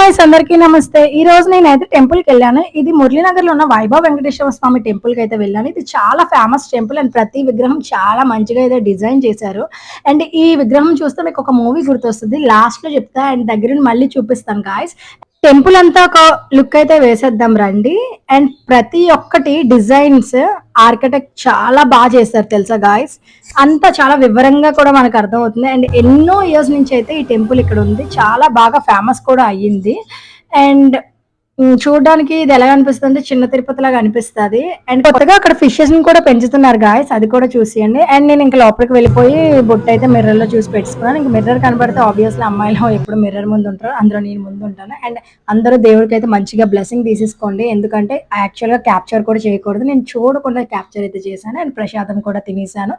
Guys, అందరికీ నమస్తే. ఈ రోజు నేనైతే టెంపుల్ కి వెళ్ళాను. ఇది మురళీనగర్ లో ఉన్న వైభవ్ వెంకటేశ్వర స్వామి టెంపుల్ కి అయితే వెళ్ళాను. ఇది చాలా ఫేమస్ టెంపుల్ అండ్ ప్రతి విగ్రహం చాలా మంచిగా అయితే డిజైన్ చేశారు. అండ్ ఈ విగ్రహం చూస్తే మీకు ఒక మూవీ గుర్తొస్తుంది. లాస్ట్ లో చెప్తా అండ్ దగ్గర మళ్ళీ చూపిస్తాను గాయస్. టెంపుల్ అంతా ఒక లుక్ అయితే వేసేద్దాం రండి. అండ్ ప్రతి ఒక్కటి డిజైన్స్ ఆర్కిటెక్ట్ చాలా బాగా చేస్తారు తెలుసా గాయస్. అంతా చాలా వివరంగా కూడా మనకు అర్థమవుతుంది. అండ్ ఎన్నో ఇయర్స్ నుంచి అయితే ఈ టెంపుల్ ఇక్కడ ఉంది. చాలా బాగా ఫేమస్ కూడా అయ్యింది. అండ్ చూడడానికి ఇది ఎలా అనిపిస్తుంది, చిన్న తిరుపతి లాగా అనిపిస్తుంది. అండ్ కొత్తగా అక్కడ ఫిషెస్ ని కూడా పెంచుతున్నారు గాయస్, అది కూడా చూసేయండి. అండ్ నేను ఇంకా లోపలికి వెళ్ళిపోయి బొట్టు అయితే మిర్రర్ లో చూసి పెట్టుకున్నాను. ఇంకా మిర్రర్ కనబడితే ఆబ్వియస్లీ అమ్మాయిలు ఎప్పుడు మిర్రర్ ముందు ఉంటారు, అందులో నేను ముందు ఉంటాను. అండ్ అందరూ దేవుడికి అయితే మంచిగా బ్లెస్సింగ్ తీసేసుకోండి, ఎందుకంటే యాక్చువల్ గా క్యాప్చర్ కూడా చేయకూడదు. నేను చూడకుండా క్యాప్చర్ అయితే చేశాను. అండ్ ప్రసాదం కూడా తినేసాను.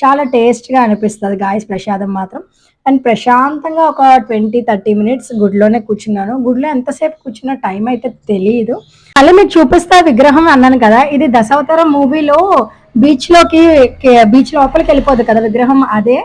చాలా టేస్ట్ గా అనిపిస్తుంది గాయస్ ప్రసాదం మాత్రం. అండ్ ప్రశాంతంగా ఒక 20-30 మినిట్స్ గుడిలోనే కూర్చున్నాను. గుడిలో ఎంతసేపు కూర్చున్న టైం అయితే తెలియదు. మళ్ళీ మీకు చూపిస్తా విగ్రహం అన్నాను కదా, ఇది దశావతారం మూవీలో బీచ్ లోపలికి వెళ్ళిపోదు కదా విగ్రహం, అదే.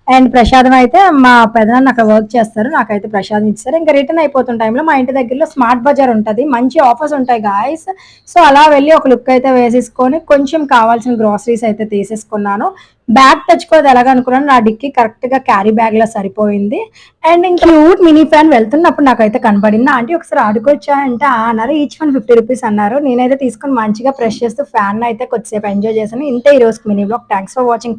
అండ్ ప్రసాదం అయితే మా పెదనాన్న అక్కడ వర్క్ చేస్తారు, నాకైతే ప్రసాదం ఇస్తారు. ఇంకా రిటర్న్ అయిపోతున్న టైంలో మా ఇంటి దగ్గరలో స్మార్ట్ బజార్ ఉంటుంది, మంచి ఆఫర్స్ ఉంటాయి గాయస్. సో అలా వెళ్ళి ఒక లుక్ అయితే వేసేసుకొని కొంచెం కావాల్సిన గ్రాసరీస్ అయితే తీసేసుకున్నాను. బ్యాగ్ తెచ్చుకోదు ఎలాగనుకున్నాను, నా డిక్కి కరెక్ట్ గా క్యారీ బ్యాగ్ లా సరిపోయింది. అండ్ ఇంకా క్యూట్ మినీ ఫ్యాన్ వెళ్తున్నప్పుడు నాకైతే కనపడింది. ఆంటీ ఒకసారి ఆడుకోవచ్చా అంటే అన్నారు. ఈచ్ వన్ 50 రూపీస్ అన్నారు. నేనైతే తీసుకొని మంచిగా ప్రెస్ చేస్తూ ఫ్యాన్ అయితే కొద్దిసేపు ఎంజాయ్ చేశాను. ఇంతే ఈ రోజు mini blog. Thanks for watching.